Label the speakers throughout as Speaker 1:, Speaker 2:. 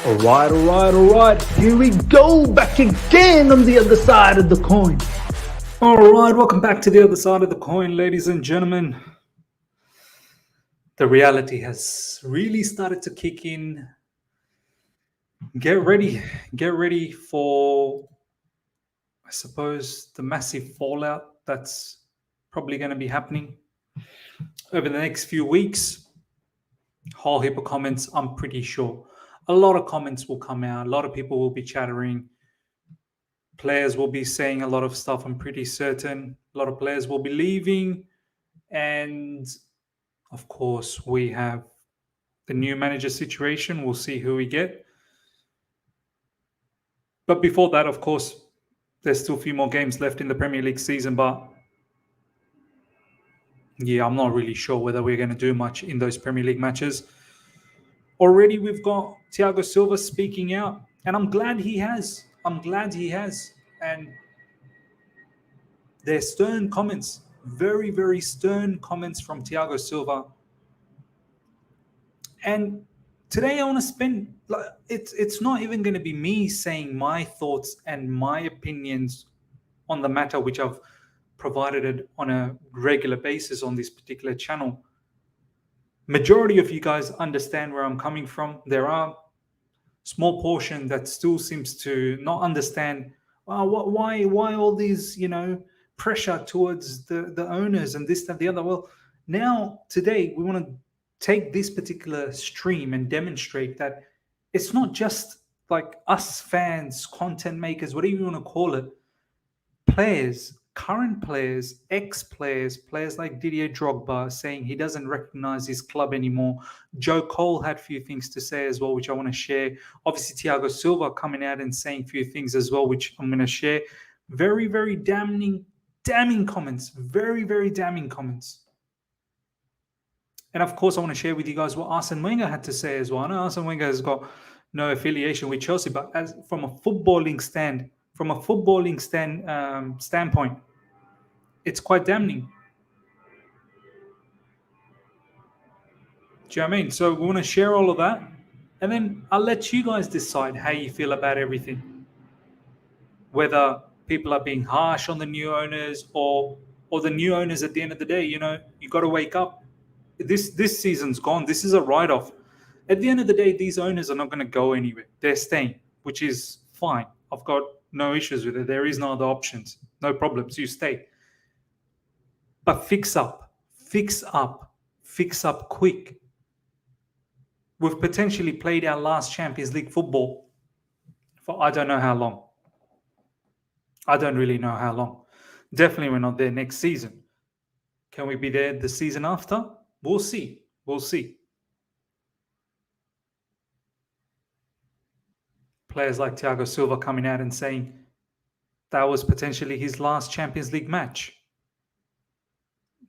Speaker 1: All right. Here we go, back again on the other side of the coin.
Speaker 2: All right, welcome back to the other side of the coin, ladies and gentlemen. The reality has really started to kick in. Get ready for, I suppose, the massive fallout that's probably going to be happening over the next few weeks. Whole heap of comments, I'm pretty sure. A lot of comments will come out. A lot of people will be chattering. Players will be saying a lot of stuff, I'm pretty certain. A lot of players will be leaving. And of course, we have the new manager situation. We'll see who we get. But before that, of course, there's still a few more games left in the Premier League season. But yeah, I'm not really sure whether we're going to do much in those Premier League matches. Already we've got Thiago Silva speaking out, and I'm glad he has. And they're stern comments, very, very stern comments from Thiago Silva. And today I want to spend, it's not even going to be me saying my thoughts and my opinions on the matter, which I've provided it on a regular basis on this particular channel. Majority of you guys understand where I'm coming from. There are small portion that still seems to not understand why all these, pressure towards the owners and this, that, the other. Well, now today we want to take this particular stream and demonstrate that it's not just like us fans, content makers, whatever you want to call it, players, current players, ex-players, players like Didier Drogba saying he doesn't recognize his club anymore. Joe Cole had a few things to say as well, which I want to share. Obviously, Thiago Silva coming out and saying a few things as well, which I'm going to share. Very, very damning comments. Very, very damning comments. And of course, I want to share with you guys what Arsene Wenger had to say as well. I know Arsene Wenger has got no affiliation with Chelsea, but from a footballing standpoint, it's quite damning. Do you know what I mean? So we want to share all of that, and then I'll let you guys decide how you feel about everything. Whether people are being harsh on the new owners or the new owners at the end of the day, you got to wake up. This season's gone. This is a write-off. At the end of the day, these owners are not going to go anywhere. They're staying, which is fine. I've got no issues with it. There is no other options. No problems. You stay. But fix up quick. We've potentially played our last Champions League football for I don't know how long. I don't really know how long. Definitely we're not there next season. Can we be there the season after? We'll see. Players like Thiago Silva coming out and saying that was potentially his last Champions League match.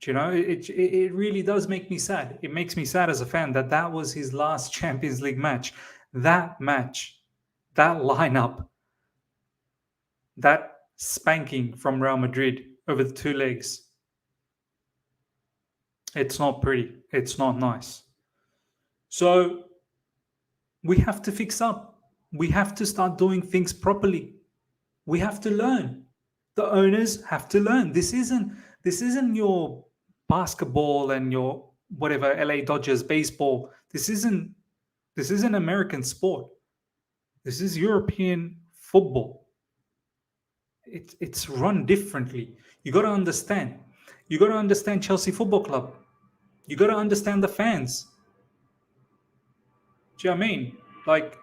Speaker 2: It really does make me sad. It makes me sad as a fan that was his last Champions League match. That match, that lineup, that spanking from Real Madrid over the two legs. It's not pretty. It's not nice. So we have to fix up. We have to start doing things properly. We have to learn. The owners have to learn. This isn't your basketball and your whatever LA Dodgers baseball. This isn't American sport. This is European football. It's run differently. You got to understand. You got to understand Chelsea Football Club. You got to understand the fans. Do you know what I mean? Like,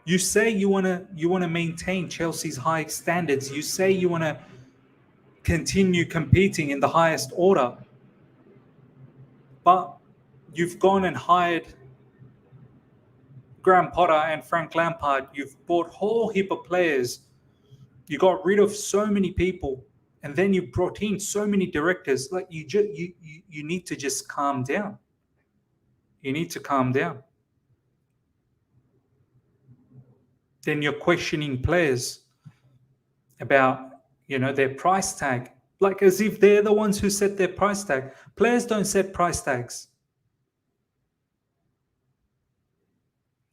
Speaker 2: you say you want to maintain Chelsea's high standards. You say you want to continue competing in the highest order. But you've gone and hired Graham Potter and Frank Lampard. You've bought a whole heap of players. You got rid of so many people, and then you brought in so many directors. Like, you need to just calm down. You need to calm down. Then you're questioning players about, their price tag, like as if they're the ones who set their price tag. Players don't set price tags.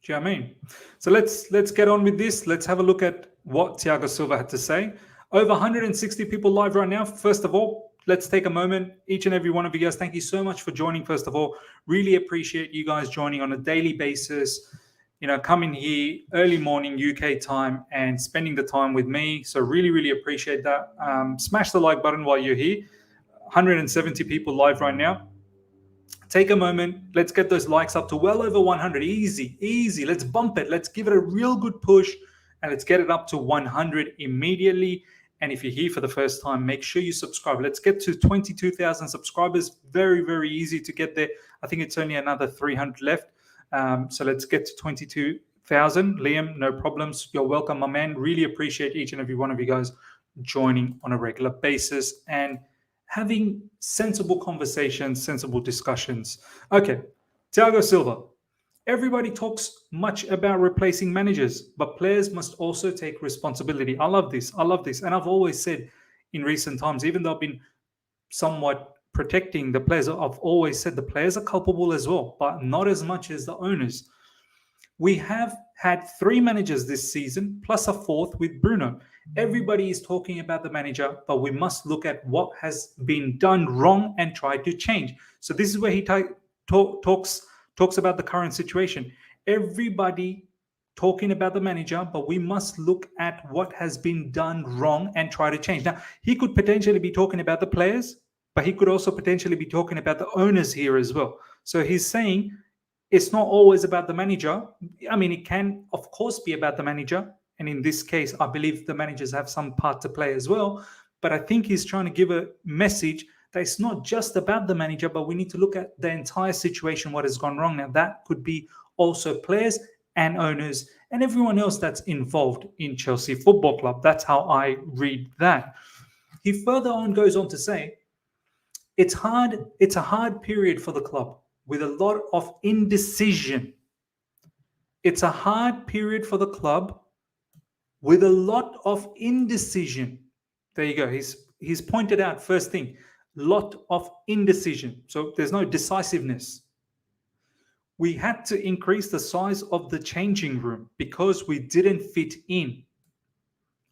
Speaker 2: Do you know what I mean? So let's get on with this. Let's have a look at what Thiago Silva had to say. Over 160 people live right now. First of all, let's take a moment. Each and every one of you guys, thank you so much for joining. First of all, really appreciate you guys joining on a daily basis. You know, coming here early morning UK time and spending the time with me. So really appreciate that. Smash the like button while you're here. 170 people live right now. Take a moment. Let's get those likes up to well over 100. Easy. Let's bump it. Let's give it a real good push and let's get it up to 100 immediately. And if you're here for the first time, make sure you subscribe. Let's get to 22,000 subscribers. Very easy to get there. I think it's only another 300 left. So let's get to 22,000. Liam, no problems. You're welcome, my man. Really appreciate each and every one of you guys joining on a regular basis and having sensible conversations, sensible discussions. Okay, Thiago Silva. Everybody talks much about replacing managers, but players must also take responsibility. I love this. And I've always said in recent times, even though I've been somewhat protecting the players, I've always said the players are culpable as well, but not as much as the owners. We have had 3 managers this season, plus a 4th with Bruno. Everybody is talking about the manager, but we must look at what has been done wrong and try to change. So this is where he talks about the current situation. Everybody talking about the manager, but we must look at what has been done wrong and try to change. Now, he could potentially be talking about the players, but he could also potentially be talking about the owners here as well. So he's saying it's not always about the manager. I mean, it can, of course, be about the manager. And in this case, I believe the managers have some part to play as well. But I think he's trying to give a message that it's not just about the manager, but we need to look at the entire situation, what has gone wrong. Now, that could be also players and owners and everyone else that's involved in Chelsea Football Club. That's how I read that. He further on goes on to say, it's a hard period for the club with a lot of indecision. It's a hard period for the club with a lot of indecision. There you go. He's pointed out, first thing, lot of indecision. So there's no decisiveness. We had to increase the size of the changing room because we didn't fit in.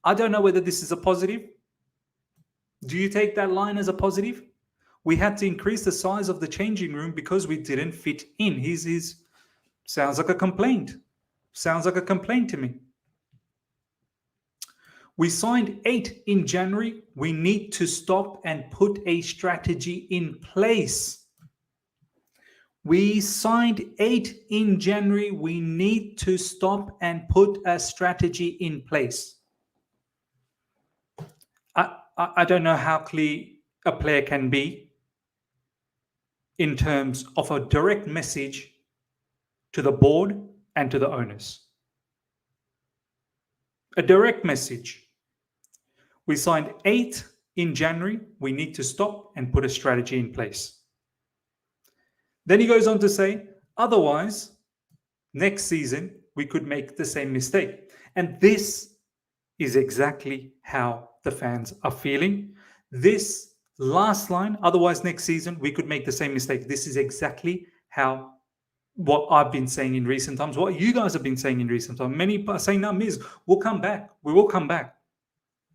Speaker 2: I don't know whether this is a positive. Do you take that line as a positive? We had to increase the size of the changing room because we didn't fit in. He's sounds like a complaint. Sounds like a complaint to me. We signed 8 in January. We need to stop and put a strategy in place. We signed 8 in January. We need to stop and put a strategy in place. I don't know how clear a player can be in terms of a direct message to the board and to the owners. A direct message. We signed 8 in January. We need to stop and put a strategy in place. Then he goes on to say, otherwise, next season, we could make the same mistake. And this is exactly how the fans are feeling. This last line, otherwise next season, we could make the same mistake. This is exactly how what I've been saying in recent times, what you guys have been saying in recent times. Many are saying, no, Miz, we'll come back. We will come back.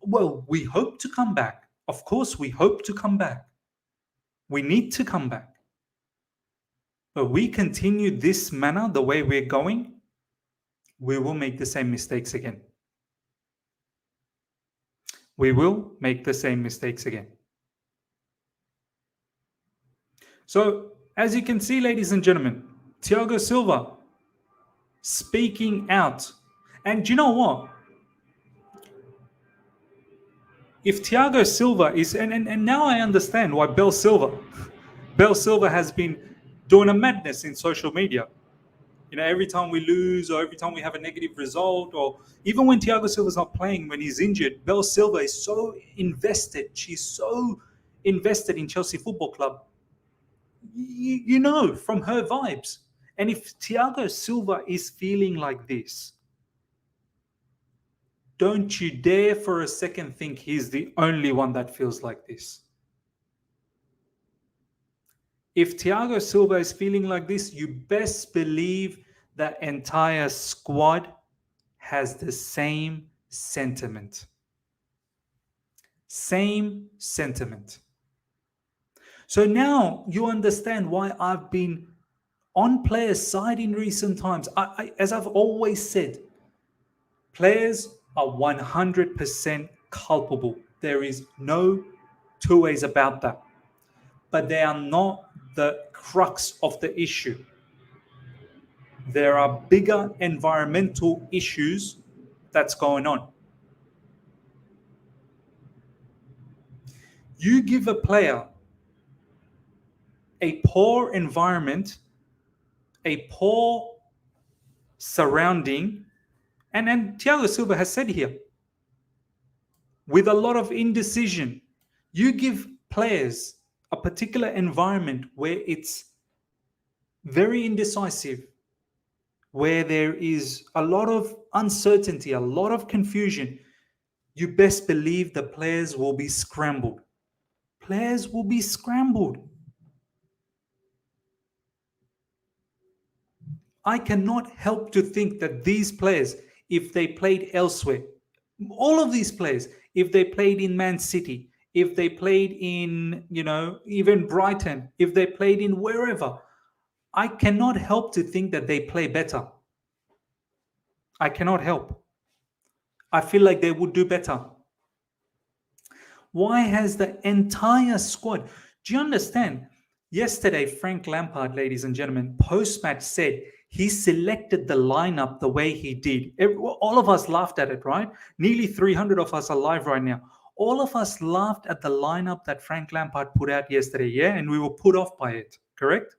Speaker 2: Well, we hope to come back. Of course, we hope to come back. We need to come back. But we continue this manner, the way we're going, we will make the same mistakes again. We will make the same mistakes again. So, as you can see, ladies and gentlemen, Thiago Silva speaking out. And do you know what? If Thiago Silva is, and now I understand why Bell Silva has been doing a madness in social media. You know, every time we lose or every time we have a negative result, or even when Thiago Silva's not playing, when he's injured, Bell Silva is so invested. She's so invested in Chelsea Football Club. You know, from her vibes. And if Thiago Silva is feeling like this, don't you dare for a second think he's the only one that feels like this. If Thiago Silva is feeling like this, you best believe the entire squad has the same sentiment. Same sentiment. So now you understand why I've been on players' side in recent times. As I've always said, players are 100% culpable. There is no two ways about that. But they are not the crux of the issue. There are bigger environmental issues that's going on. You give a player a poor environment, a poor surrounding, and Thiago Silva has said here, with a lot of indecision, you give players a particular environment where it's very indecisive, where there is a lot of uncertainty, a lot of confusion, you best believe the players will be scrambled. Players will be scrambled. I cannot help to think that these players, if they played elsewhere, all of these players, if they played in Man City, if they played in, even Brighton, if they played in wherever, I cannot help to think that they play better. I cannot help. I feel like they would do better. Why has the entire squad? Do you understand? Yesterday, Frank Lampard, ladies and gentlemen, post-match said he selected the lineup the way he did. All of us laughed at it, right? Nearly 300 of us are live right now. All of us laughed at the lineup that Frank Lampard put out yesterday, yeah? And we were put off by it, correct?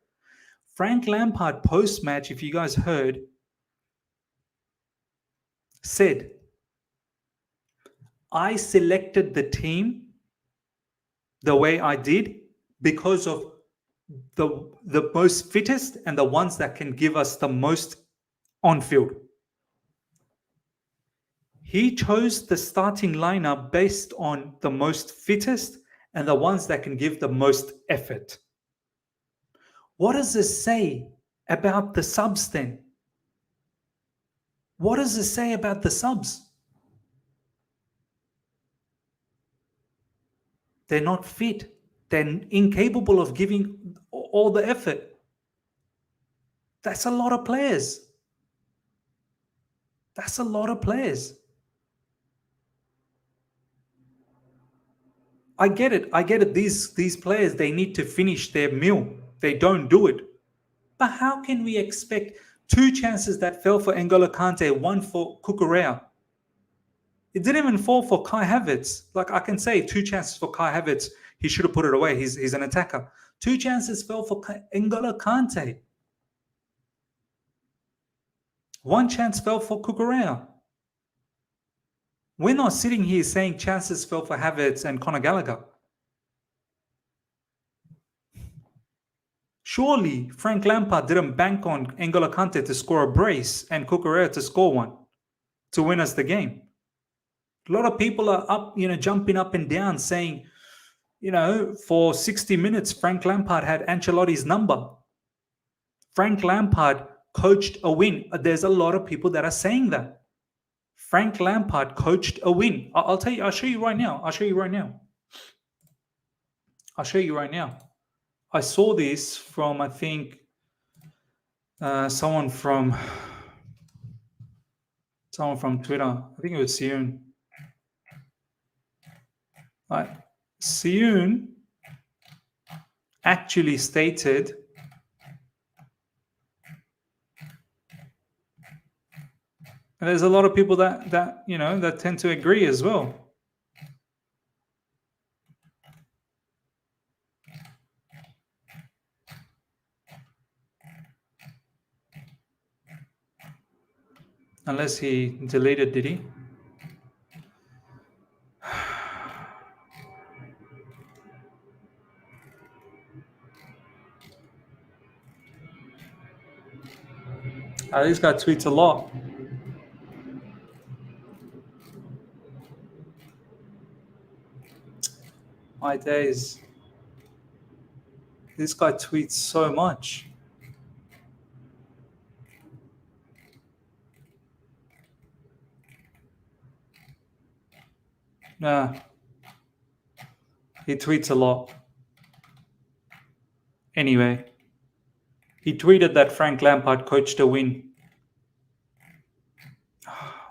Speaker 2: Frank Lampard, post-match, if you guys heard, said, I selected the team the way I did because of the most fittest and the ones that can give us the most on field. He chose the starting lineup based on the most fittest and the ones that can give the most effort. What does this say about the subs then? What does it say about the subs? They're not fit. They're incapable of giving all the effort. That's a lot of players. That's a lot of players. I get it. I get it. These players, they need to finish their meal. They don't do it. But how can we expect 2 chances that fell for N'Golo Kante, 1 for Cucurella? It didn't even fall for Kai Havertz. Like, I can say 2 chances for Kai Havertz, he should have put it away. He's an attacker. 2 chances fell for N'Golo Kante. 1 chance fell for Cucurella. We're not sitting here saying chances fell for Havertz and Conor Gallagher. Surely Frank Lampard didn't bank on N'Golo Kante to score a brace and Cucurella to score one to win us the game. A lot of people are up, jumping up and down saying, for 60 minutes, Frank Lampard had Ancelotti's number. Frank Lampard coached a win. There's a lot of people that are saying that. Frank Lampard coached a win. I'll tell you, I'll show you right now. I saw this from, I think, someone from Twitter. I think it was Sioun. Sioun actually stated and there's a lot of people that tend to agree as well. Unless he deleted, did he? This guy tweets a lot. My days. This guy tweets so much. Nah. He tweets a lot. Anyway, he tweeted that Frank Lampard coached a win.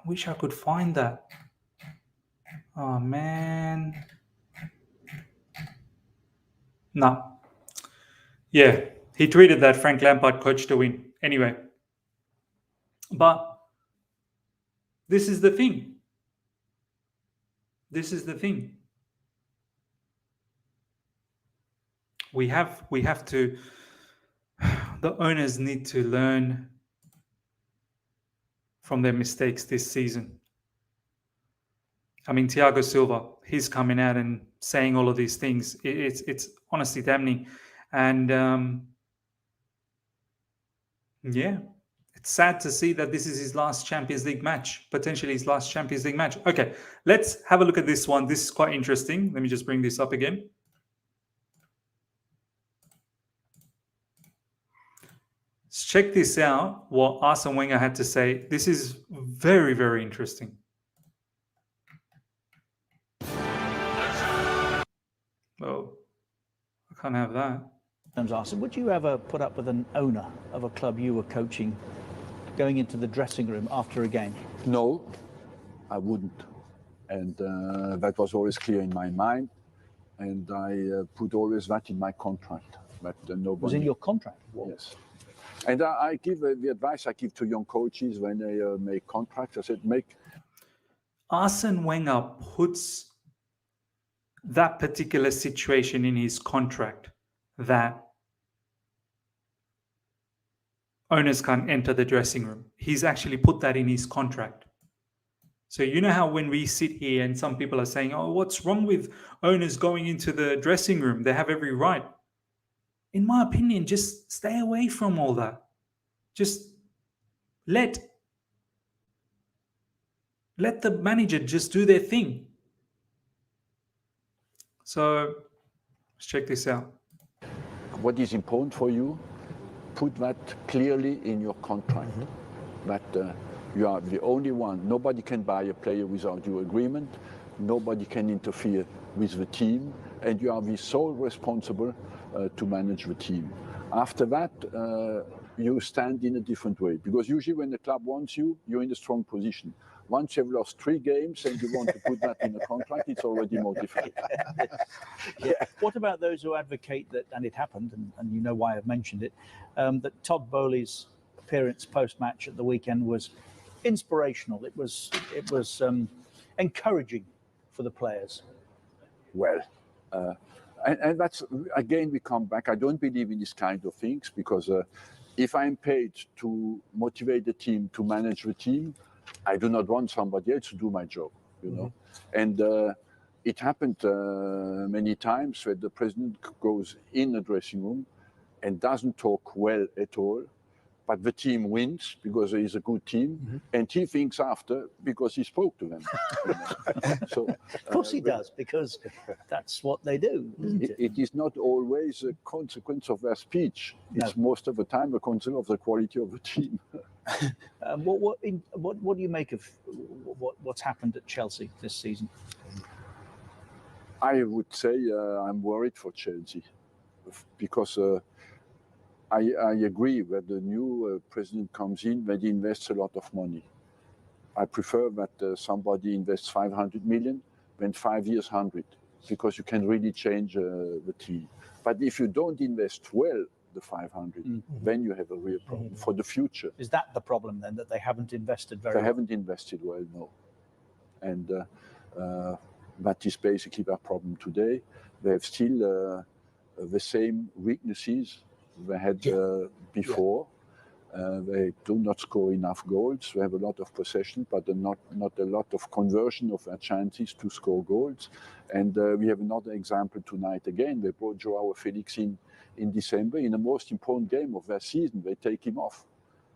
Speaker 2: Wish I could find that. Oh, man. No. Yeah, he tweeted that Frank Lampard coached a win. Anyway. But this is the thing. This is the thing. We have to, the owners need to learn from their mistakes this season. I mean, Thiago Silva, he's coming out and saying all of these things. It's honestly damning. And yeah, it's sad to see that this is his last Champions League match, potentially his last Champions League match. Okay, let's have a look at this one. This is quite interesting. Let me just bring this up again. Let's check this out, what Arsene Wenger had to say. This is very, very interesting. Oh, I can't have that.
Speaker 3: Arsene, would you ever put up with an owner of a club you were coaching going into the dressing room after a game?
Speaker 4: No, I wouldn't. And that was always clear in my mind. And I put always that in my contract. But nobody...
Speaker 3: Was in your contract?
Speaker 4: Yes. And I give the advice I give to young coaches when they make contracts. I said,
Speaker 2: Arsene Wenger puts that particular situation in his contract, that owners can't enter the dressing room. He's actually put that in his contract. So you know how when we sit here and some people are saying, oh, what's wrong with owners going into the dressing room? They have every right. In my opinion, just stay away from all that. Just let the manager just do their thing. So let's check this out.
Speaker 4: what is important for you, put that clearly in your contract. That you are the only one. Nobody can buy a player without your agreement. Nobody can interfere with the team. And you are the sole responsible to manage the team. After that, you stand in a different way. Because usually when the club wants you, you're in a strong position. Once you've lost 3 games and you want to put that in a contract, it's already more difficult.
Speaker 3: Yeah. What about those who advocate that, and it happened, and you know why I've mentioned it, that Todd Bowley's appearance post-match at the weekend was inspirational. It was encouraging for the players.
Speaker 4: Well, and that's, again, we come back. I don't believe in this kind of things because if I'm paid to motivate the team, to manage the team, I do not want somebody else to do my job, you know. And it happened many times where the president goes in the dressing room and doesn't talk well at all, but the team wins because there is a good team, and he thinks after because he spoke to them. So,
Speaker 3: Of course he does, because that's what they do, isn't it?
Speaker 4: It is not always a consequence of their speech.
Speaker 3: No.
Speaker 4: It's most of the time a consequence of the quality of the team.
Speaker 3: What do you make of what's happened at Chelsea this season?
Speaker 4: I would say I'm worried for Chelsea because I agree that the new president comes in, that he invests a lot of money. I prefer that somebody invests 500 million than 5 years 100, because you can really change the team. But if you don't invest well, the 500, then you have a real problem for the future.
Speaker 3: Is that the problem then, that they haven't invested very well?
Speaker 4: They haven't invested well, no. And that is basically their problem today. They have still the same weaknesses they had before. They do not score enough goals. They have a lot of possession, but not a lot of conversion of their chances to score goals. And we have another example tonight again. They brought Joao Felix in December in the most important game of their season. They take him off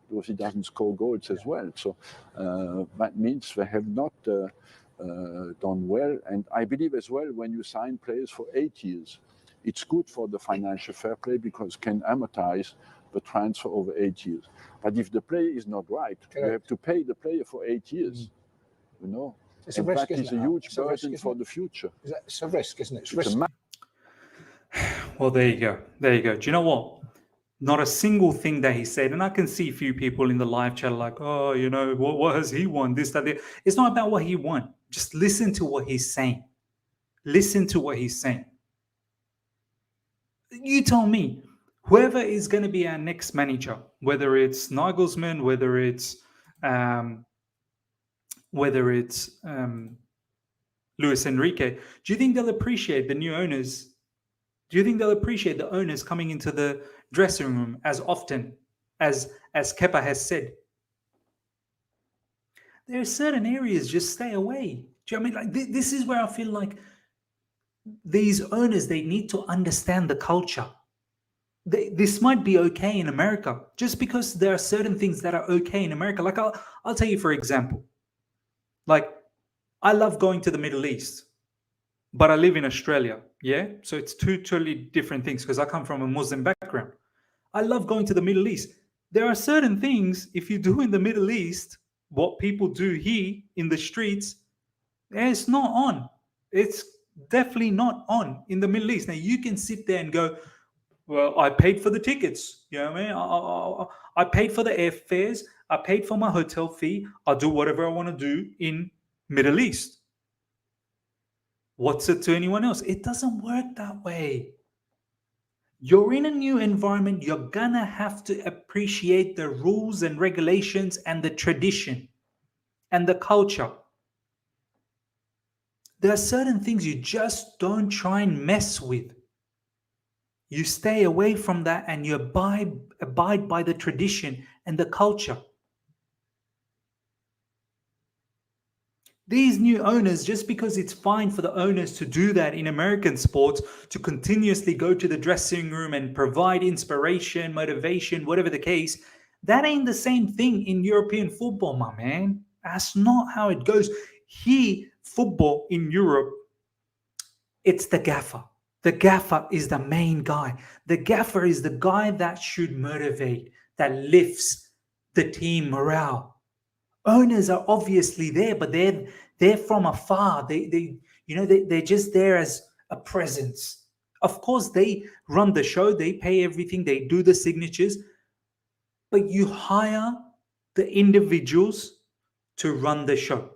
Speaker 4: because he doesn't score goals as well. So that means they have not done well. And I believe as well, when you sign players for 8 years, it's good for the financial fair play because it can amortize the transfer over 8 years. But if the player is not right, you have to pay the player for 8 years, you know.
Speaker 5: It's a
Speaker 4: And
Speaker 5: risk,
Speaker 4: that
Speaker 5: isn't
Speaker 4: is
Speaker 5: it?
Speaker 4: a huge
Speaker 5: It's a risk,
Speaker 4: burden
Speaker 5: isn't
Speaker 4: for
Speaker 5: it?
Speaker 4: the future.
Speaker 5: It's a risk, isn't it? It's
Speaker 4: It's a
Speaker 5: risk.
Speaker 2: Well, there you go. There you go. Do you know what? Not a single thing that he said, and I can see a few people in the live chat like, oh, you know, what has he won? This, that, that. It's not about what he won. Just listen to what he's saying. Listen to what he's saying. You tell me, whoever is going to be our next manager, whether it's Nagelsmann, whether it's Luis Enrique, do you think they'll appreciate the new owners? Do you think they'll appreciate the owners coming into the dressing room as often as Kepa has said? There are certain areas just stay away. Do you know what I mean? Like this is where I feel like these owners, they need to understand the culture. This might be okay in America just because there are certain things that are okay in America. Like I'll tell you, for example, like I love going to the Middle East, but I live in Australia. Yeah. So it's two totally different things because I come from a Muslim background. I love going to the Middle East. There are certain things, if you do in the Middle East, what people do here in the streets, it's not on. It's definitely not on in the Middle East. Now you can sit there and go, well, I paid for the tickets. You know what I mean? I paid for the airfares. I paid for my hotel fee. I'll do whatever I want to do in Middle East. What's it to anyone else? It doesn't work that way. You're in a new environment. You're gonna have to appreciate the rules and regulations and the tradition and the culture. There are certain things you just don't try and mess with. You stay away from that and you abide by the tradition and the culture. These new owners, just because it's fine for the owners to do that in American sports, to continuously go to the dressing room and provide inspiration, motivation, whatever the case, that ain't the same thing in European football, my man. That's not how it goes. Here, football in Europe, it's the gaffer. The gaffer is the main guy. The gaffer is the guy that should motivate, that lifts the team morale. Owners are obviously there, but they're from afar. They're just there as a presence. Of course, they run the show, they pay everything, they do the signatures, but you hire the individuals to run the show.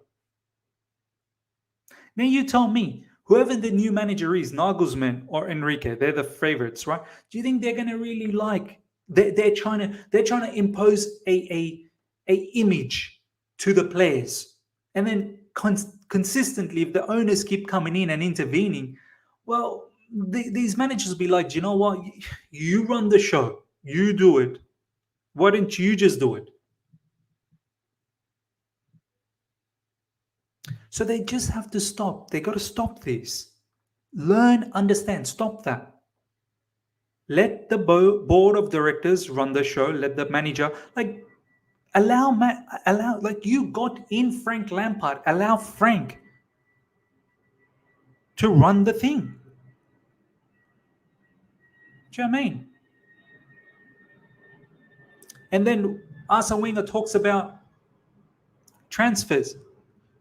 Speaker 2: Now you tell me, whoever the new manager is, Nagelsmann or Enrique, they're the favorites, right? Do you think they're going to really like? They're trying to impose a image to the players, and then consistently, if the owners keep coming in and intervening, well, these managers will be like, do you know what? You run the show, you do it. Why don't you just do it? So they just have to stop. They got to stop this. Learn, understand, stop that. Let the board of directors run the show. Let the manager, like, allow, like you got in Frank Lampard, allow Frank to run the thing. Do you know what I mean? And then Arsene Wenger talks about transfers.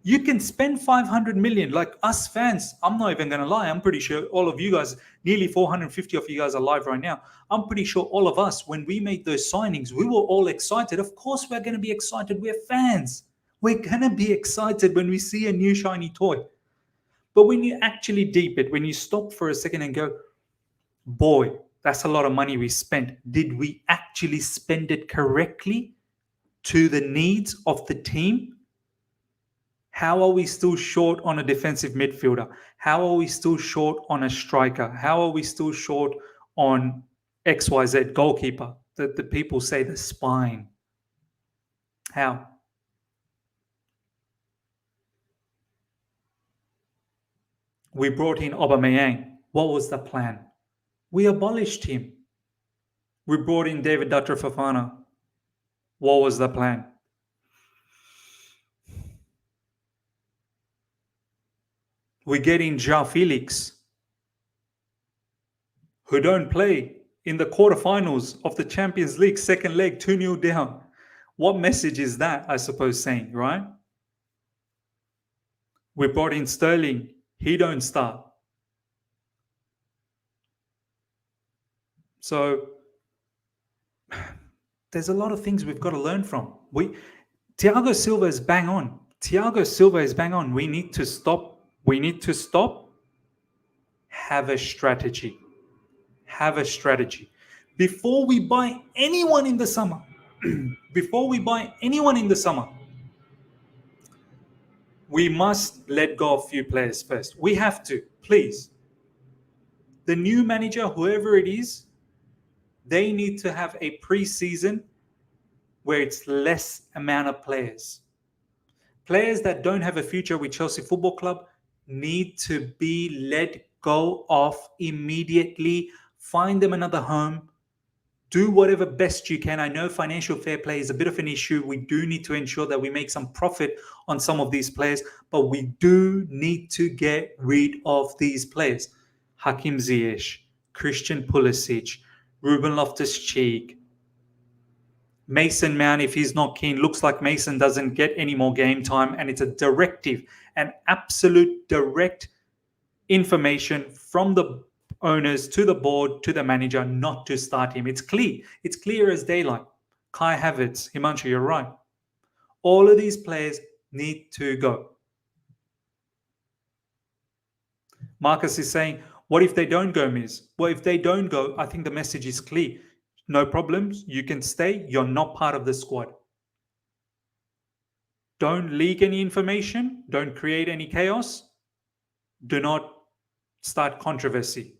Speaker 2: You can spend 500 million, like us fans. I'm not even going to lie. I'm pretty sure all of you guys, nearly 450 of you guys are live right now. I'm pretty sure all of us, when we made those signings, we were all excited. Of course, we're going to be excited. We're fans. We're going to be excited when we see a new shiny toy. But when you actually deep it, when you stop for a second and go, boy, that's a lot of money we spent. Did we actually spend it correctly to the needs of the team? How are we still short on a defensive midfielder? How are we still short on a striker? How are we still short on XYZ goalkeeper? The people say the spine. How? We brought in Aubameyang. What was the plan? We abolished him. We brought in David Dutcher Fofana. What was the plan? We get in João Felix, who don't play in the quarterfinals of the Champions League, second leg, 2-0 down. What message is that, I suppose, saying, right? We brought in Sterling. He don't start. So there's a lot of things we've got to learn from. Thiago Silva is bang on. Thiago Silva is bang on. We need to stop. Have a strategy. Have a strategy. Before we buy anyone in the summer, we must let go of a few players first. We have to, please. The new manager, whoever it is, they need to have a pre-season where it's less amount of players. Players that don't have a future with Chelsea Football Club need to be let go of immediately. Find them another home. Do whatever best you can. I know financial fair play is a bit of an issue. We do need to ensure that we make some profit on some of these players, but we do need to get rid of these players. Hakim Ziyech, Christian Pulisic, Ruben Loftus-Cheek, Mason Mount, if he's not keen, looks like Mason doesn't get any more game time, and it's a directive, an absolute direct information from the owners to the board to the manager not to start him. It's clear as daylight. Kai Havertz, Himanshu, you're right. All of these players need to go. Marcus is saying, what if they don't go, Miz? Well, if they don't go, I think the message is clear. No problems. You can stay. You're not part of the squad. Don't leak any information. Don't create any chaos. Do not start controversy.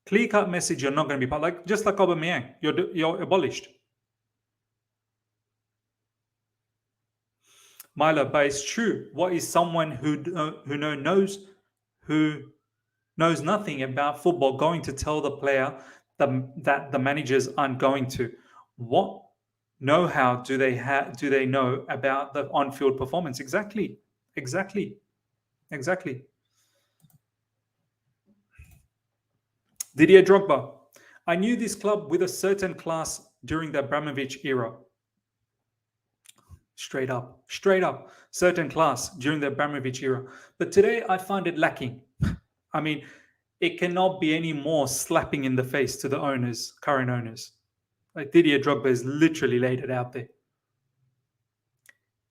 Speaker 2: Clear-cut message, you're not going to be part. Just like Aubameyang, you're abolished. Milo, but it's true. What is someone who knows nothing about football going to tell the player that the managers aren't going to? What know-how do they know about the on-field performance? Exactly. Didier Drogba. I knew this club with a certain class during the Abramovich era. Straight up. Certain class during the Abramovich era. But today I find it lacking. I mean, it cannot be any more slapping in the face to the owners, current owners. Like Didier Drogba has literally laid it out there.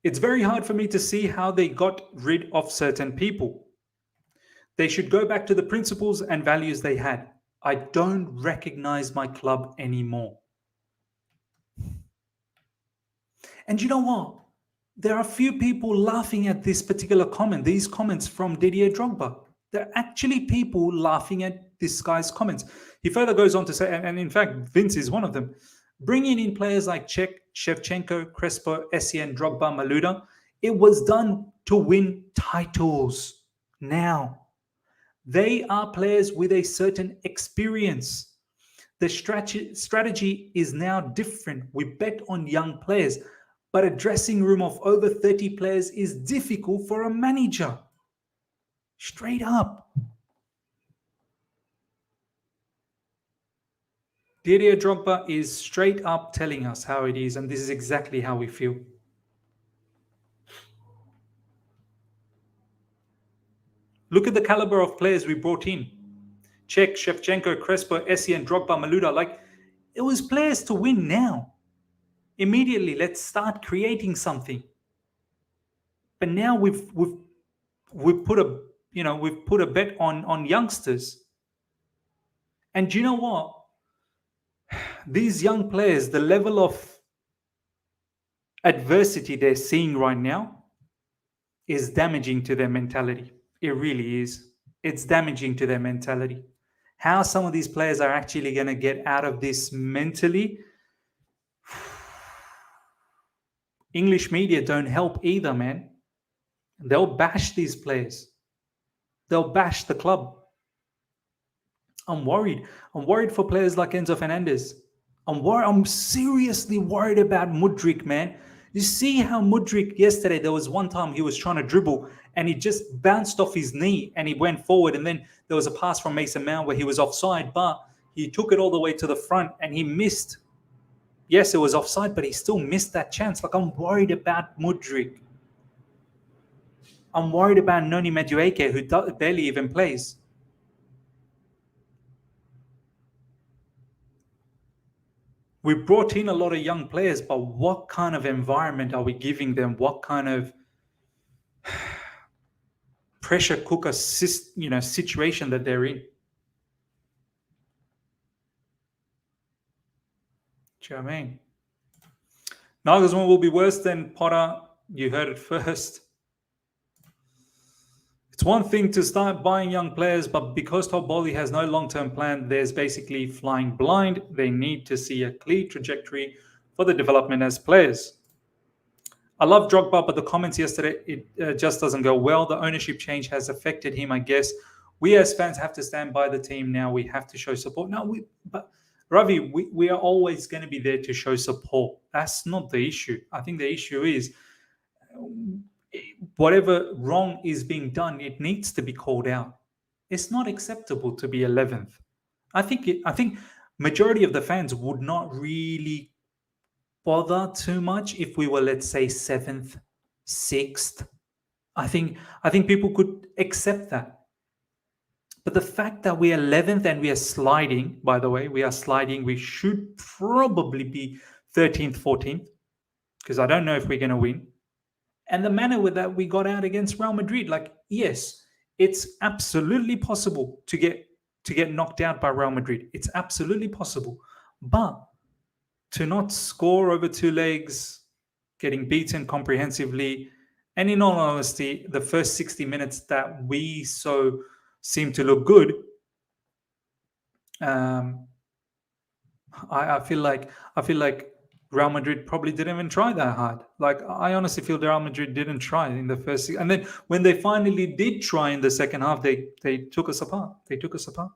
Speaker 2: It's very hard for me to see how they got rid of certain people. They should go back to the principles and values they had. I don't recognize my club anymore. And you know what? There are a few people laughing at this particular comment, these comments from Didier Drogba. There are actually people laughing at this guy's comments. He further goes on to say, and in fact, Vince is one of them, bringing in players like Cech, Shevchenko, Crespo, Essien, Drogba, Malouda, it was done to win titles. Now, they are players with a certain experience. The strategy is now different. We bet on young players, but a dressing room of over 30 players is difficult for a manager. Straight up. Didier Drogba is straight up telling us how it is, and this is exactly how we feel. Look at the caliber of players we brought in. Cech, Shevchenko, Crespo, Essien, Drogba, Malouda. It was players to win now. Immediately, let's start creating something. But now we've put a bet on youngsters. And do you know what? These young players, the level of adversity they're seeing right now is damaging to their mentality. It really is. It's damaging to their mentality. How some of these players are actually going to get out of this mentally. English media don't help either, man. They'll bash these players. They'll bash the club. I'm worried. I'm worried for players like Enzo Fernandez. I'm seriously worried about Mudryk, man. You see how Mudryk yesterday, there was one time he was trying to dribble and he just bounced off his knee and he went forward, and then there was a pass from Mason Mount where he was offside, but he took it all the way to the front and he missed. Yes, it was offside, but he still missed that chance. I'm worried about Mudryk. I'm worried about Noni Madueke, who barely even plays. We brought in a lot of young players, but what kind of environment are we giving them? What kind of pressure cooker situation that they're in? Do you know what I mean? Nagelsmann will be worse than Potter. You heard it first. It's one thing to start buying young players, but because Todd Bowley has no long-term plan, there's basically flying blind. They need to see a clear trajectory for the development as players. I love Drogba, but the comments yesterday, it just doesn't go well. The ownership change has affected him, I guess. We as fans have to stand by the team now. We have to show support. But Ravi, we are always going to be there to show support. That's not the issue. I think the issue is whatever wrong is being done, it needs to be called out. It's not acceptable to be 11th. I think majority of the fans would not really bother too much if we were, let's say, 7th, 6th. I think people could accept that. But the fact that we're 11th and we are sliding, by the way, we are sliding. We should probably be 13th, 14th, because I don't know if we're going to win. And the manner with that we got out against Real Madrid, like, yes, it's absolutely possible to get knocked out by Real Madrid. It's absolutely possible. But to not score over 2 legs, getting beaten comprehensively, and in all honesty, the first 60 minutes that we so seem to look good, I feel like Real Madrid probably didn't even try that hard. Like, I honestly feel Real Madrid didn't try in the first, and then when they finally did try in the second half, they took us apart. They took us apart.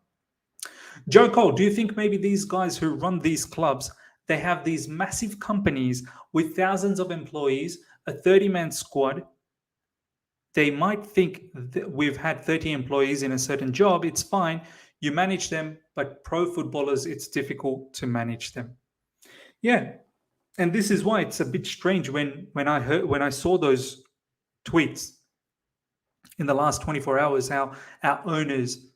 Speaker 2: Joe Cole, do you think maybe these guys who run these clubs, they have these massive companies with thousands of employees, a 30-man squad? They might think that we've had 30 employees in a certain job. It's fine. You manage them, but pro footballers, it's difficult to manage them. Yeah. And this is why it's a bit strange when I saw those tweets in the last 24 hours, how our owners,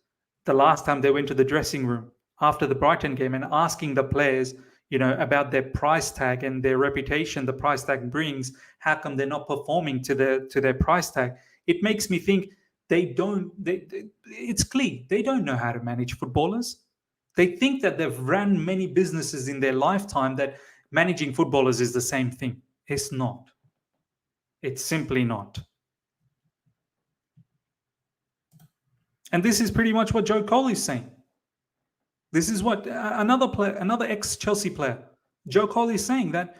Speaker 2: the last time they went to the dressing room after the Brighton game and asking the players, about their price tag and their reputation the price tag brings, how come they're not performing to their price tag? It makes me think it's clear they don't know how to manage footballers. They think that they've run many businesses in their lifetime, that managing footballers is the same thing. It's not. It's simply not. And this is pretty much what Joe Cole is saying. This is what another ex-Chelsea player, Joe Cole, is saying, that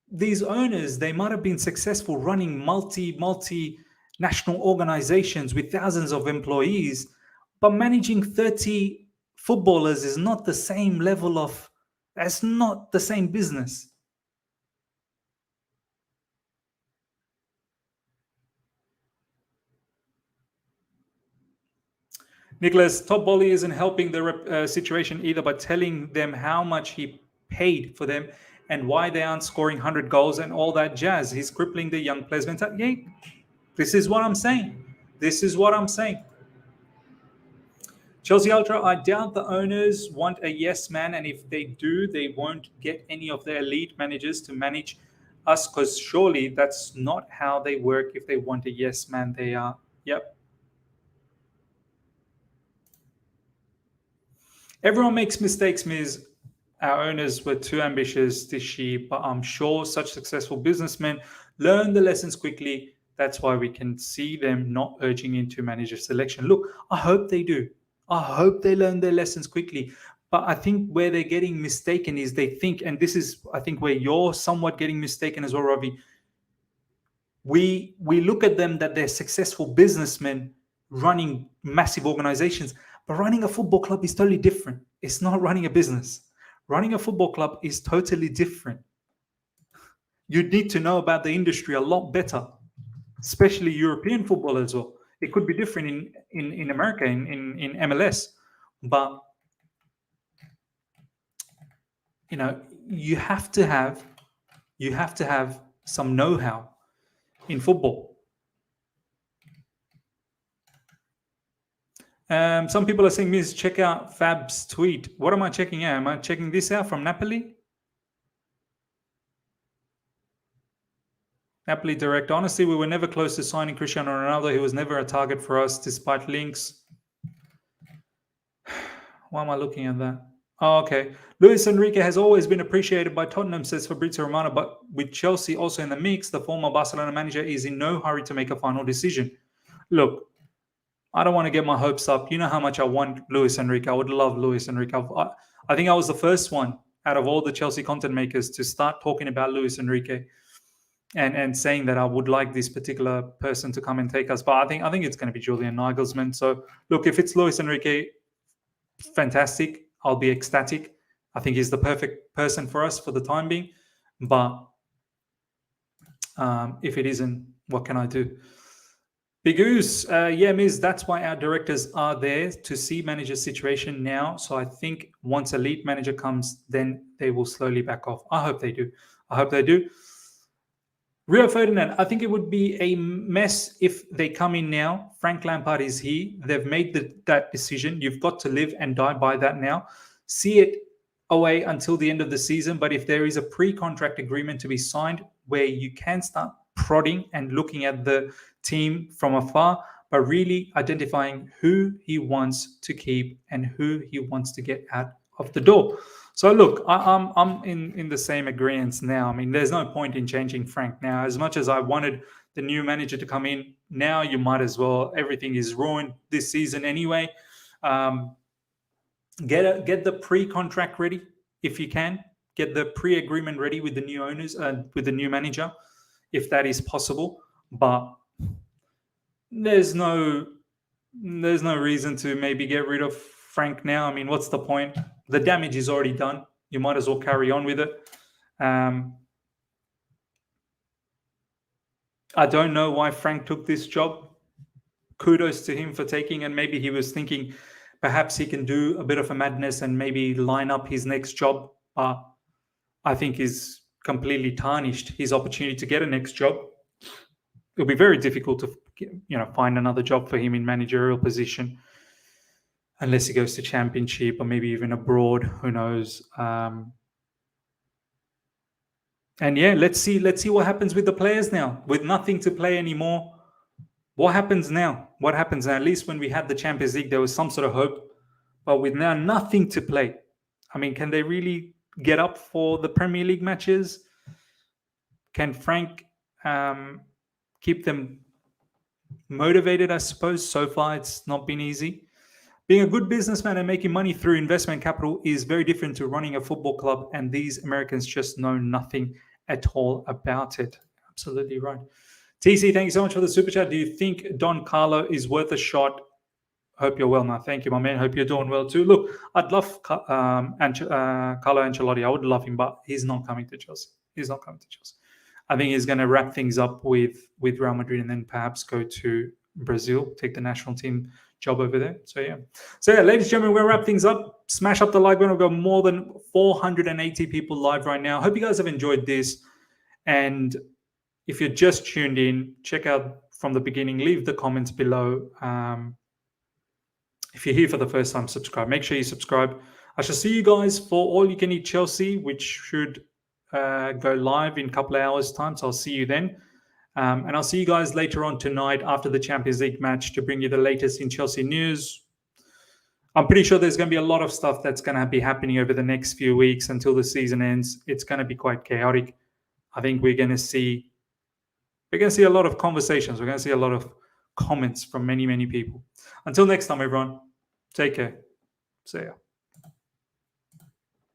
Speaker 2: these owners, they might have been successful running multi-national organizations with thousands of employees, but managing 30 footballers is not the same level of, that's not the same business. Nicholas, Todd Bowley isn't helping the situation either by telling them how much he paid for them and why they aren't scoring 100 goals and all that jazz. He's crippling the young players' mentality. Yeah, this is what I'm saying. This is what I'm saying. Chelsea Ultra, I doubt the owners want a yes man, and if they do, they won't get any of their elite managers to manage us, because surely that's not how they work. If they want a yes man, they are. Yep. Everyone makes mistakes, Ms. Our owners were too ambitious this year, but I'm sure such successful businessmen learn the lessons quickly. That's why we can see them not urging into manager selection. Look, I hope they do. I hope they learn their lessons quickly. But I think where they're getting mistaken is they think, and this is, I think, where you're somewhat getting mistaken as well, Ravi. We look at them that they're successful businessmen running massive organizations, but running a football club is totally different. It's not running a business. Running a football club is totally different. You need to know about the industry a lot better, especially European football as well. It could be different in America, in MLS, but you have to have some know-how in football. Some people are saying, Miss, check out Fab's tweet. What am I checking out? Am I checking this out from Napoli? Napoli direct. Honestly, we were never close to signing Cristiano Ronaldo. He was never a target for us, despite links. Why am I looking at that? Oh, okay. Luis Enrique has always been appreciated by Tottenham, says Fabrizio Romano, but with Chelsea also in the mix, the former Barcelona manager is in no hurry to make a final decision. Look, I don't want to get my hopes up. You know how much I want Luis Enrique. I would love Luis Enrique. I think I was the first one out of all the Chelsea content makers to start talking about Luis Enrique and saying that I would like this particular person to come and take us. But I think it's going to be Julian Nagelsmann. So look, if it's Luis Enrique, fantastic. I'll be ecstatic. I think he's the perfect person for us for the time being. But if it isn't, what can I do? Big Goose, yeah, Miz, that's why our directors are there to see manager situation now. So I think once a lead manager comes, then they will slowly back off. I hope they do. I hope they do. Rio Ferdinand, I think it would be a mess if they come in now. Frank Lampard is here. They've made that decision. You've got to live and die by that now. See it away until the end of the season. But if there is a pre-contract agreement to be signed where you can start prodding and looking at the team from afar, but really identifying who he wants to keep and who he wants to get out of the door. So look, I'm in the same agreement now. I mean, there's no point in changing Frank now. As much as I wanted the new manager to come in, now you might as well. Everything is ruined this season anyway. Get the pre-contract ready if you can. Get the pre-agreement ready with the new owners, with the new manager, if that is possible. But there's no reason to maybe get rid of Frank now. I mean, what's the point? The damage is already done. You might as well carry on with it. I don't know why Frank took this job. Kudos to him for taking it. Maybe he was thinking perhaps he can do a bit of a madness and maybe line up his next job. But I think he's completely tarnished his opportunity to get a next job. It'll be very difficult to find another job for him in managerial position, unless he goes to Championship or maybe even abroad. Who knows? And yeah, let's see what happens with the players now. With nothing to play anymore, what happens now? What happens now? At least when we had the Champions League, there was some sort of hope. But with now nothing to play, I mean, can they really get up for the Premier League matches? Can Frank keep them motivated? I suppose so far it's not been easy. Being a good businessman and making money through investment capital is very different to running a football club, and these Americans just know nothing at all about it. Absolutely right. TC, thank you so much for the super chat. Do you think Don Carlo is worth a shot? Hope you're well now. Thank you, my man. Hope you're doing well too. Look, I'd love Carlo Ancelotti. I would love him, but he's not coming to Chelsea. He's not coming to Chelsea. I think he's going to wrap things up with Real Madrid and then perhaps go to Brazil, take the national team job over there. So yeah, ladies and gentlemen, we'll wrap things up. Smash up the like button. We've got more than 480 people live right now. Hope you guys have enjoyed this. And if you're just tuned in, check out from the beginning. Leave the comments below. If you're here for the first time, subscribe. Make sure you subscribe. I shall see you guys for All You Can Eat Chelsea, which should go live in a couple of hours' time. So I'll see you then. And I'll see you guys later on tonight after the Champions League match to bring you the latest in Chelsea news. I'm pretty sure there's going to be a lot of stuff that's going to be happening over the next few weeks until the season ends. It's going to be quite chaotic. I think we're going to see a lot of conversations. We're going to see a lot of comments from many, many people. Until next time, everyone, take care. See ya.